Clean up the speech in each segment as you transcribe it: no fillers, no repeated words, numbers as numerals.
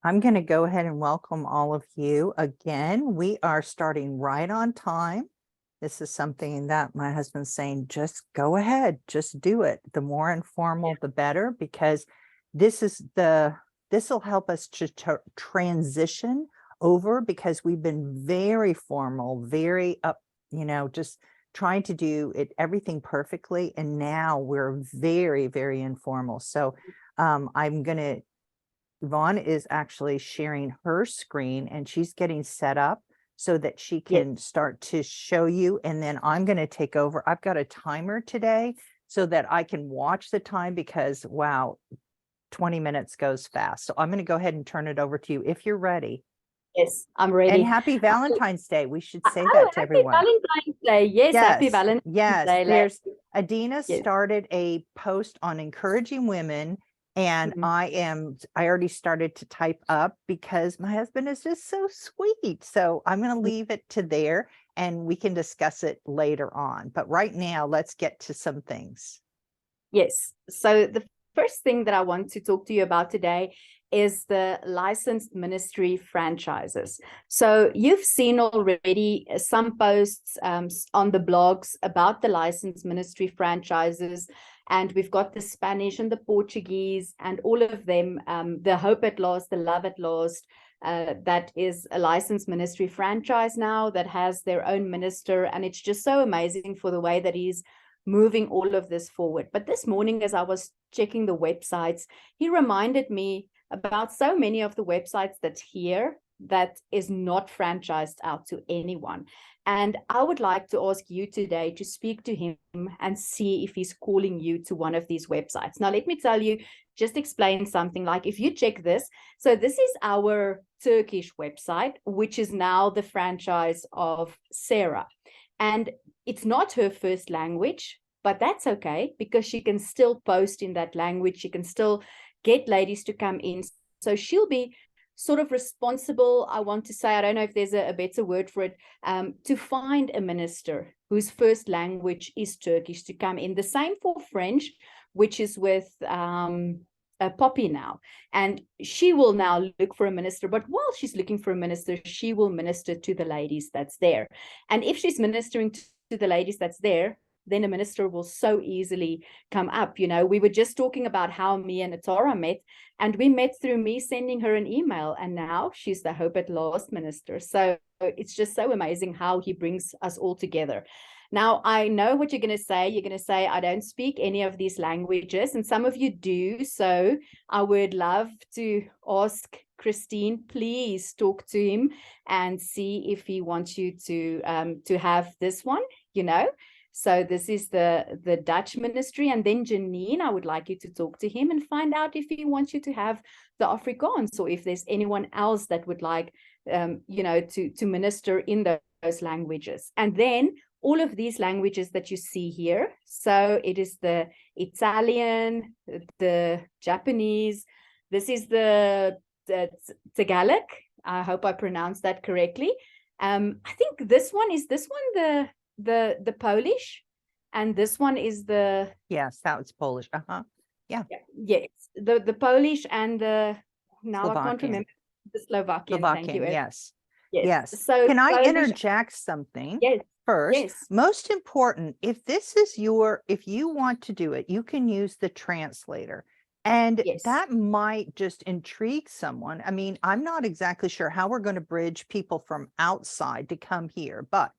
I'm going to go ahead and welcome all of you again. We are starting right on time. This is something that my husband's saying, just go ahead, just do it. The more informal, the better, because this will help us to transition over, because we've been very formal, very up, just trying to do everything perfectly. And now we're very, very informal. So Yvonne is actually sharing her screen and she's getting set up so that she can start to show you. And then I'm going to take over. I've got a timer today so that I can watch the time, because wow, 20 minutes goes fast. So I'm going to go ahead and turn it over to you if you're ready. Yes, I'm ready. And happy Valentine's Day. We should say that to everyone. Happy Valentine's Day. Yes, happy Valentine's Day. There's Adina started a post on encouraging women. And I already started to type up, because my husband is just so sweet. So I'm going to leave it to there and we can discuss it later on. But right now, let's get to some things. Yes. So the first thing that I want to talk to you about today is the licensed ministry franchises. So you've seen already some posts on the blogs about the licensed ministry franchises. And we've got the Spanish and the Portuguese and all of them, the Hope at Last, the Love at Last, that is a licensed ministry franchise now that has their own minister. And it's just so amazing for the way that he's moving all of this forward. But this morning, as I was checking the websites, he reminded me about so many of the websites that's here that is not franchised out to anyone. And I would like to ask you today to speak to him and see if he's calling you to one of these websites. Now, let me tell you, just explain something. Like if you check this, so this is our Turkish website, which is now the franchise of Sarah. And it's not her first language, but that's okay, because she can still post in that language. She can still get ladies to come in. So she'll be sort of responsible, I want to say, I don't know if there's a better word for it, to find a minister whose first language is Turkish to come in. The same for French, which is with Poppy now. And she will now look for a minister, but while she's looking for a minister, she will minister to the ladies that's there. And if she's ministering to the ladies that's there, then a minister will so easily come up. We were just talking about how me and Atara met, and we met through me sending her an email, and now she's the Hope at Last minister. So it's just so amazing how he brings us all together. Now, I know what you're going to say. You're going to say, I don't speak any of these languages, and some of you do. So I would love to ask Christine, please talk to him and see if he wants you to have this one, So this is the Dutch ministry. And then Janine, I would like you to talk to him and find out if he wants you to have the Afrikaans, or if there's anyone else that would like, to minister in those languages. And then all of these languages that you see here. So it is the Italian, the Japanese. This is the Tagalog. I hope I pronounced that correctly. I think this one the Polish, and this one is the that was Polish. Yes, the Polish and the Slovakian. I can't remember the Slovakian. Thank you. Yes. So can I interject something? First, most important, if you want to do it, you can use the translator. And that might just intrigue someone. I mean, I'm not exactly sure how we're going to bridge people from outside to come here, but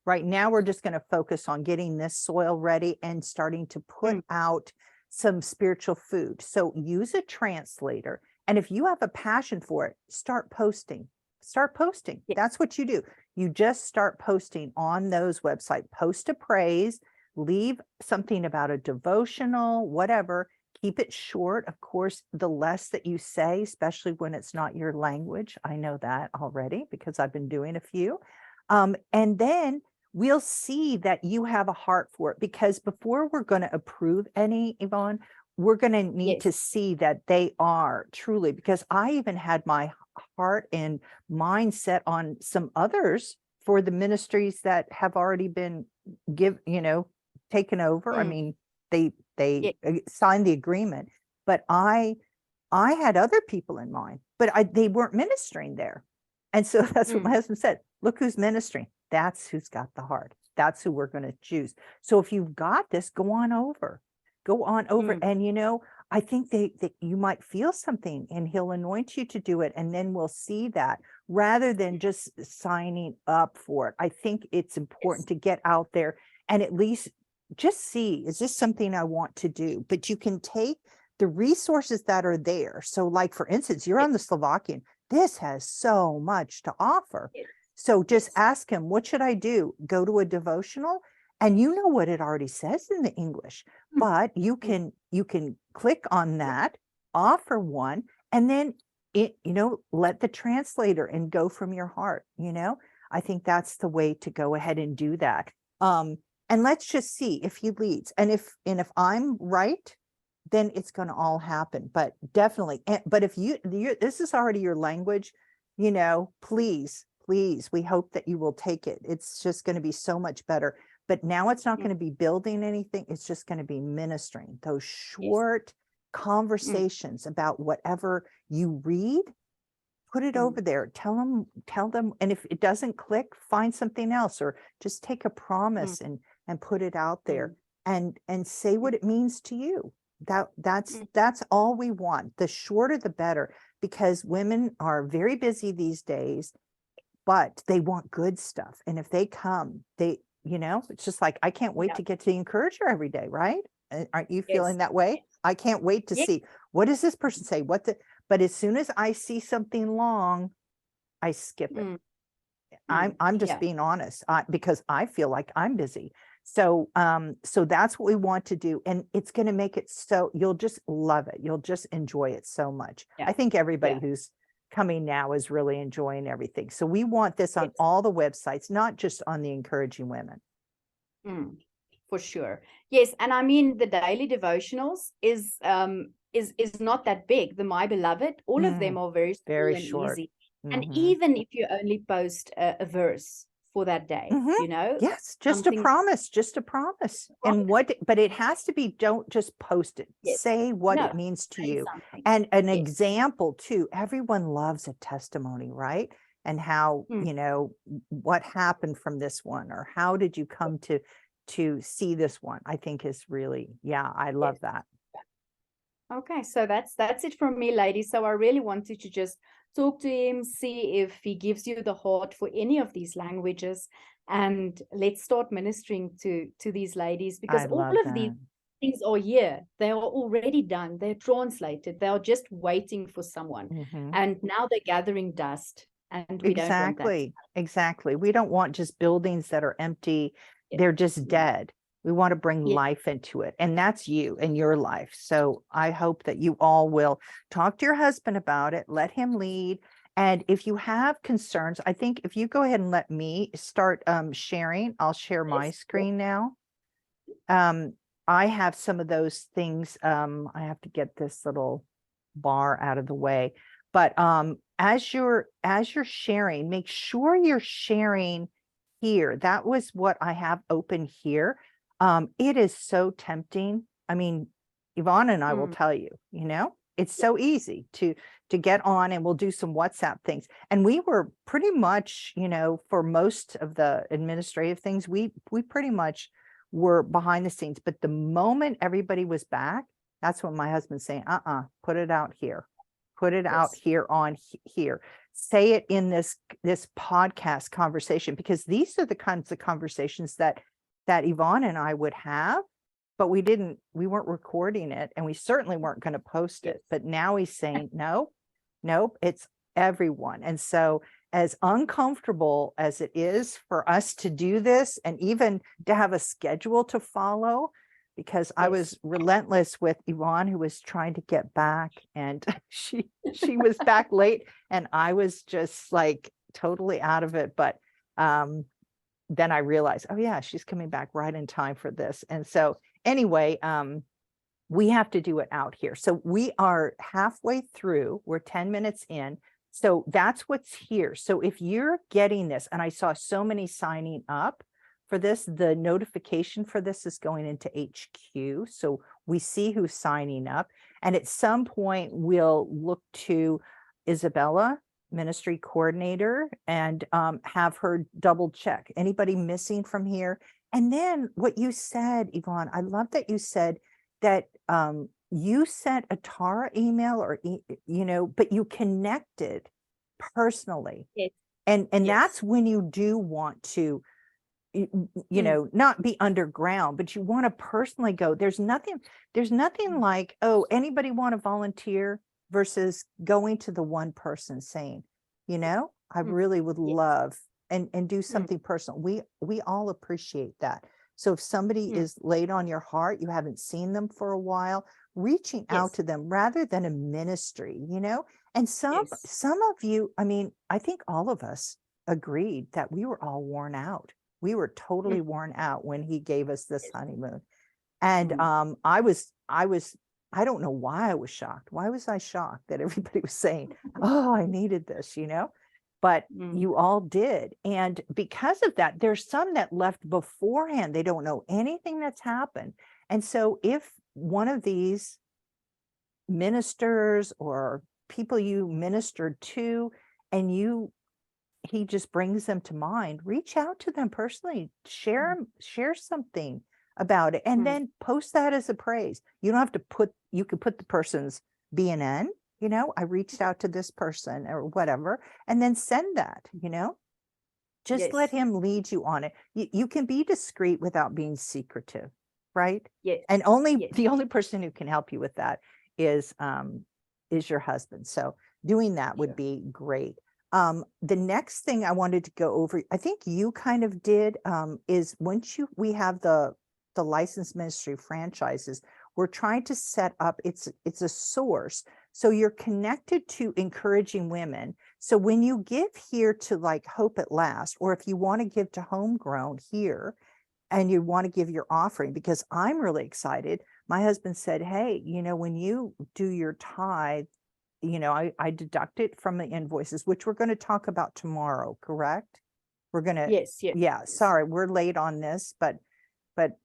right now we're just going to focus on getting this soil ready and starting to put out some spiritual food. So use a translator. And if you have a passion for it, start posting. That's what you do. You just start posting on those websites. Post a praise, leave something about a devotional, whatever. Keep it short. Of course, the less that you say, especially when it's not your language. I know that already because I've been doing a few. And then we'll see that you have a heart for it, because before we're going to approve any, Yvonne, we're going to need to see that they are truly, because I even had my heart and mind set on some others for the ministries that have already been taken over. I mean, they signed the agreement, but I had other people in mind. they weren't ministering there. And so that's what my husband said. Look who's ministering. That's who's got the heart. That's who we're going to choose. So if you've got this, go on over. And, you know, I think that you might feel something and he'll anoint you to do it. And then we'll see that rather than just signing up for it. I think it's important to get out there and at least just see, is this something I want to do? But you can take the resources that are there. So like, for instance, you're on the Slovakian. This has so much to offer. So just ask him, what should I do? Go to a devotional. And you know what it already says in the English, but you can click on that, offer one, and then let the translator and go from your heart. I think that's the way to go ahead and do that. And let's just see if he leads. And if I'm right, then it's going to all happen. But definitely. But if this is already your language, please, we hope that you will take it. It's just going to be so much better. But now it's not going to be building anything. It's just going to be ministering those short conversations about whatever you read. Put it over there. Tell them. And if it doesn't click, find something else, or just take a promise and put it out there and say what it means to you. That's all we want. The shorter, the better, because women are very busy these days, but they want good stuff. And if they come, it's just like, I can't wait to get to the encourager every day, right? Aren't you feeling that way? I can't wait to see, what does this person say? But as soon as I see something long, I skip it. I'm just being honest, because I feel like I'm busy. So that's what we want to do. And it's going to make it so you'll just love it. You'll just enjoy it so much. I think everybody who's coming now is really enjoying everything. So we want this on all the websites, not just on the Encouraging Women. For sure. Yes. And I mean, the daily devotionals is not that big. The My Beloved, all of them are very short, easy. And even if you only post a verse for that day, yes, just a promise. And but it has to be, don't just post it. Say what it means to you. Something. And an example too. Everyone loves a testimony, right? And how, what happened from this one, or how did you come to see this one? I think is really, I love that. Okay, so that's it from me, ladies. So I really wanted to just talk to him, see if he gives you the heart for any of these languages, and let's start ministering to these ladies, because all of these things are here. They are already done. They're translated. They are just waiting for someone. And now they're gathering dust, and we don't want that. Exactly. We don't want just buildings that are empty. They're just dead. We want to bring life into it. And that's you and your life. So I hope that you all will talk to your husband about it. Let him lead. And if you have concerns, I think if you go ahead and let me start sharing, I'll share my screen now. I have some of those things. I have to get this little bar out of the way. But as you're sharing, make sure you're sharing here. That was what I have open here. It is so tempting. I mean, Yvonne and I will tell you, it's so easy to get on, and we'll do some WhatsApp things. And we were pretty much, for most of the administrative things, we pretty much were behind the scenes. But the moment everybody was back, that's when my husband's saying, put it out here. Put it out here on here. Say it in this podcast conversation, because these are the kinds of conversations that Yvonne and I would have, but we weren't recording it, and we certainly weren't going to post it. But now he's saying, nope, it's everyone. And so as uncomfortable as it is for us to do this, and even to have a schedule to follow, because I was relentless with Yvonne, who was trying to get back, and she was back late, and I was just like totally out of it. But then I realized, oh yeah, she's coming back right in time for this. And so anyway, we have to do it out here. So we are halfway through, we're 10 minutes in. So that's what's here. So if you're getting this, and I saw so many signing up for this, the notification for this is going into HQ. So we see who's signing up. And at some point we'll look to Isabella, ministry coordinator, and have her double check anybody missing from here. And then what you said, Yvonne, I love that you said that you sent a Tara email or, but you connected personally. Yes. And Yes. that's when you do want to, not be underground, but you want to personally go. There's nothing like, oh, anybody want to volunteer versus going to the one person saying, I really would love and do something personal. We all appreciate that. So if somebody is laid on your heart, you haven't seen them for a while, reaching out to them rather than a ministry, and some of you, I think all of us agreed that we were all worn out. We were totally worn out when he gave us this honeymoon. And I don't know why I was shocked. Why was I shocked that everybody was saying, oh, I needed this, but you all did. And because of that, there's some that left beforehand. They don't know anything that's happened. And so if one of these ministers or people you ministered to, and he just brings them to mind, reach out to them personally, share something about it, and then post that as a praise. You don't have to you could put the person's BNN, I reached out to this person or whatever, and then send that, just let him lead you on it. You can be discreet without being secretive, right? Yes. And the only person who can help you with that is your husband. So doing that would be great. The next thing I wanted to go over, I think you kind of did, is once we have the licensed ministry franchises, we're trying to set up, it's a source. So you're connected to encouraging women. So when you give here to like Hope at Last, or if you want to give to Homegrown here and you want to give your offering, because I'm really excited. My husband said, hey, when you do your tithe, I deduct it from the invoices, which we're going to talk about tomorrow, correct? We're going to, yes. Sorry, we're late on this, but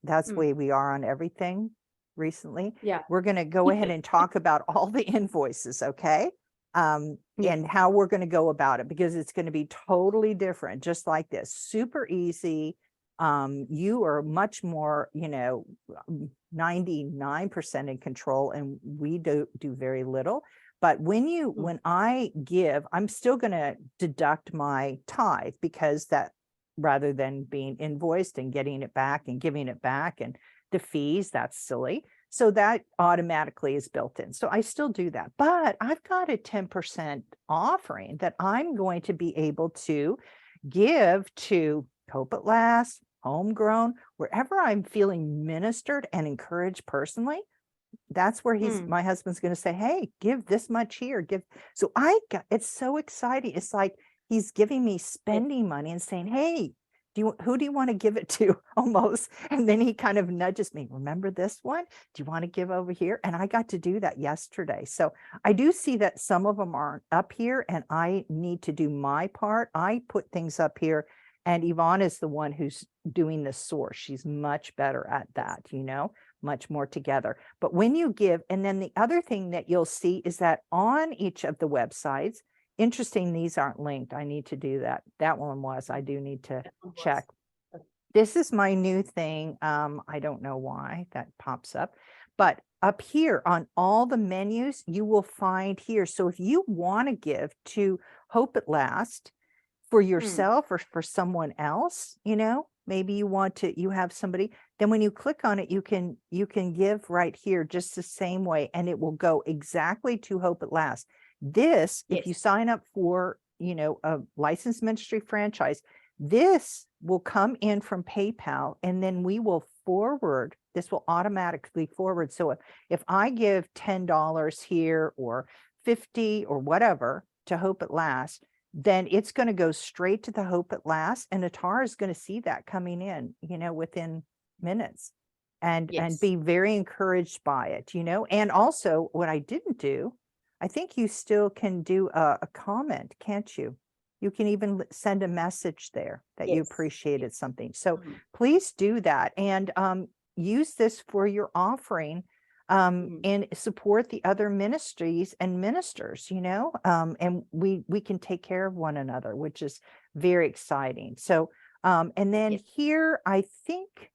that's the way we are on everything recently. Yeah. We're going to go ahead and talk about all the invoices, okay? And how we're going to go about it, because it's going to be totally different, just like this, super easy. You are much more, 99% in control, and we do very little. But when I give, I'm still going to deduct my tithe, because that, rather than being invoiced and getting it back and giving it back and the fees, that's silly. So that automatically is built in. So I still do that, but I've got a 10% offering that I'm going to be able to give to Hope at Last, Homegrown, wherever I'm feeling ministered and encouraged personally. That's where my husband's going to say, hey, give this much here, so it's so exciting. It's like he's giving me spending money and saying, hey, who do you want to give it to, almost? And then he kind of nudges me, remember this one? Do you want to give over here? And I got to do that yesterday. So I do see that some of them aren't up here, and I need to do my part. I put things up here, and Yvonne is the one who's doing the source. She's much better at that, much more together. But when you give, and then the other thing that you'll see is that on each of the websites, interesting, these aren't linked. I need to do that. That one was. I do need to check. This is my new thing. I don't know why that pops up, but up here on all the menus, you will find here. So if you want to give to Hope at Last for yourself or for someone else, maybe you have somebody, then when you click on it, you can give right here just the same way, and it will go exactly to Hope at Last. This, if you sign up for, a licensed ministry franchise, this will come in from PayPal, and then we will forward. This will automatically forward. So if I give $10 here or 50 or whatever to Hope at Last, then it's going to go straight to the Hope at Last, and Atara is going to see that coming in, within minutes, and be very encouraged by it, And also, what I didn't do, I think you still can do a comment, can't you? You can even send a message there that you appreciated something. So please do that, and use this for your offering. and support the other ministries and ministers, and we can take care of one another, which is very exciting. So, and then here, I think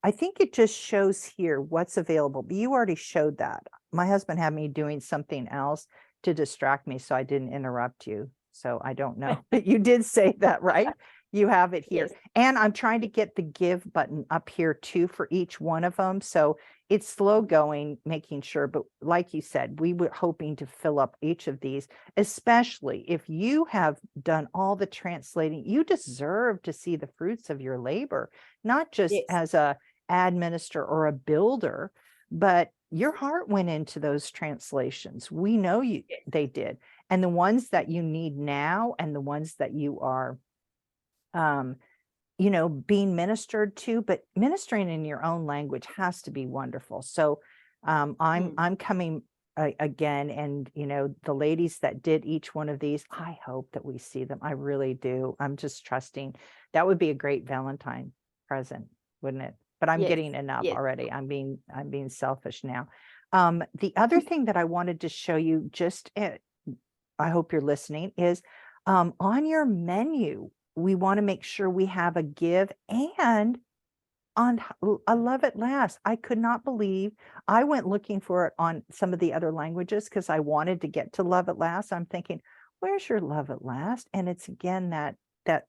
it just shows here what's available, but you already showed that. My husband had me doing something else to distract me, so I didn't interrupt you. So I don't know, but you did say that, right? You have it here. And I'm trying to get the give button up here too for each one of them. So it's slow going, making sure, but like you said, we were hoping to fill up each of these, especially if you have done all the translating. You deserve to see the fruits of your labor, not just as a administrator or a builder, but your heart went into those translations. We know they did. And the ones that you need now, and the ones that you are being ministered to, but ministering in your own language has to be wonderful. So I'm coming again, and the ladies that did each one of these, I hope that we see them. I really do. I'm just trusting. That would be a great Valentine present, wouldn't it? But I'm getting enough already. I'm being selfish now. The other thing that I wanted to show you, I hope you're listening, is on your menu, we want to make sure we have a give, and on a love at last. I could not believe, I went looking for it on some of the other languages because I wanted to get to love at last. I'm thinking, where's your love at last? And it's again that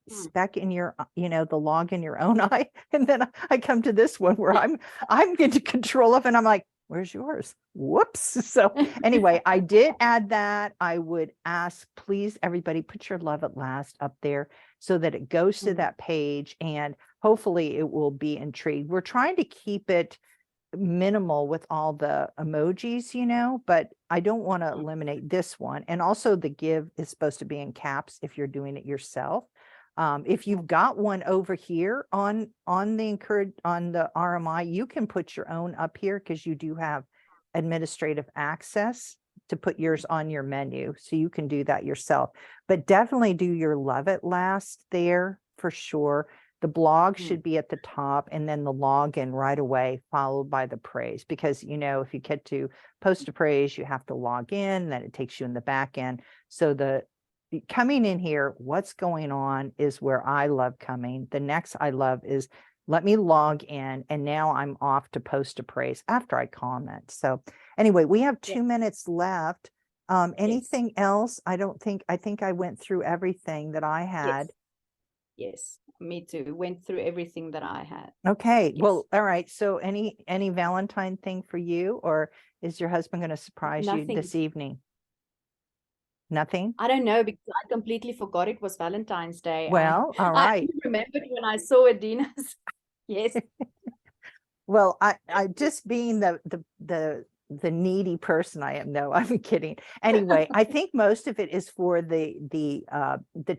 speck in your, the log in your own eye. And then I come to this one where I'm into control of, and I'm like, where's yours? Whoops. So anyway, I did add that. I would ask, please, everybody, put your love at last up there so that it goes to that page, and hopefully it will be intrigued. We're trying to keep it minimal with all the emojis, but I don't want to eliminate this one. And also the give is supposed to be in caps if you're doing it yourself. If you've got one over here on the RMI, you can put your own up here because you do have administrative access to put yours on your menu. So you can do that yourself, but definitely do your love at last there for sure. The blog should be at the top, and then the login right away, followed by the praise, because if you get to post a praise, you have to log in, then it takes you in the back end. So the coming in here, what's going on is where I love coming. The next I love is let me log in, and now I'm off to post a praise after I comment. So anyway, we have 2 minutes left. Anything else? I think I went through everything that I had. Yes, me too. Went through everything that I had. Okay. Well, all right. So any Valentine thing for you, or is your husband going to surprise you this evening? Nothing? I don't know, because I completely forgot it was Valentine's Day. Well, all right. I remembered when I saw Adina's. Yes. Well, I just being the needy person I am. No, I'm kidding. Anyway, I think most of it is for the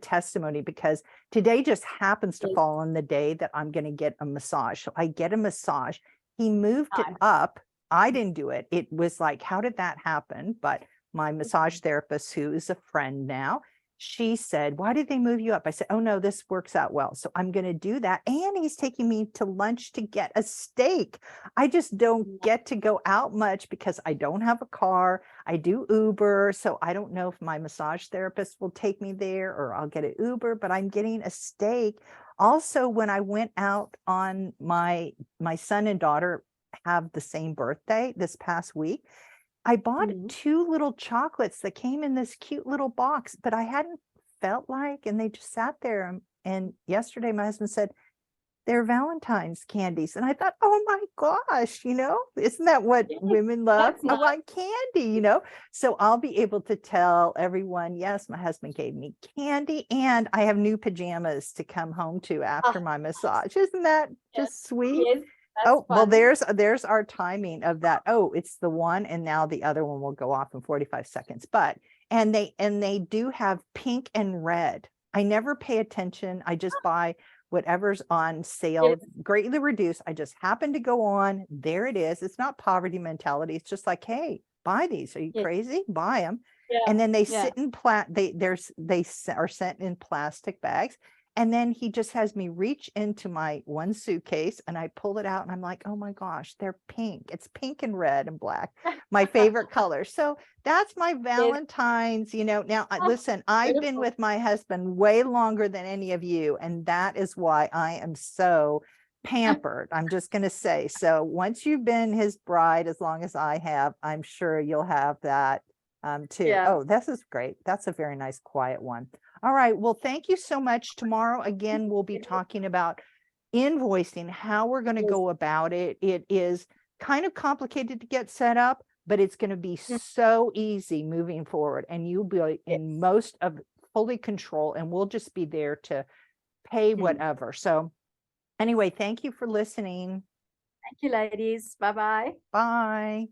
testimony, because today just happens to fall on the day that I'm going to get a massage. So I get a massage. He moved it up. I didn't do it. It was like, how did that happen? But my massage therapist, who is a friend now, she said, why did they move you up? I said, oh no, this works out well. So I'm going to do that. And he's taking me to lunch to get a steak. I just don't get to go out much because I don't have a car. I do Uber. So I don't know if my massage therapist will take me there or I'll get an Uber, but I'm getting a steak. Also, when I went out on my son and daughter have the same birthday this past week, I bought 2 little chocolates that came in this cute little box, but I hadn't felt like, and they just sat there. And yesterday my husband said, they're Valentine's candies. And I thought, oh my gosh, isn't that what women love? I want candy, So I'll be able to tell everyone, yes, my husband gave me candy, and I have new pajamas to come home to after my massage. Isn't that just sweet? Yes. Oh, well, there's our timing of that. Oh, it's the one, and now the other one will go off in 45 seconds. But and they do have pink and red. I never pay attention. I just buy whatever's on sale, greatly reduced. I just happen to go on. There it is. It's not poverty mentality. It's just like, hey, buy these. Are you crazy? Buy them. And then they sit in they are sent in plastic bags. And then he just has me reach into my one suitcase and I pull it out and I'm like, oh my gosh, they're pink. It's pink and red and black, my favorite color. So that's my Valentine's, now listen, I've been with my husband way longer than any of you. And that is why I am so pampered. I'm just going to say, so once you've been his bride, as long as I have, I'm sure you'll have that too. Yeah. Oh, this is great. That's a very nice, quiet one. All right. Well, thank you so much. Tomorrow, again, we'll be talking about invoicing, how we're going to go about it. It is kind of complicated to get set up, but it's going to be so easy moving forward. And you'll be in most of fully control, and we'll just be there to pay whatever. So anyway, thank you for listening. Thank you, ladies. Bye-bye. Bye.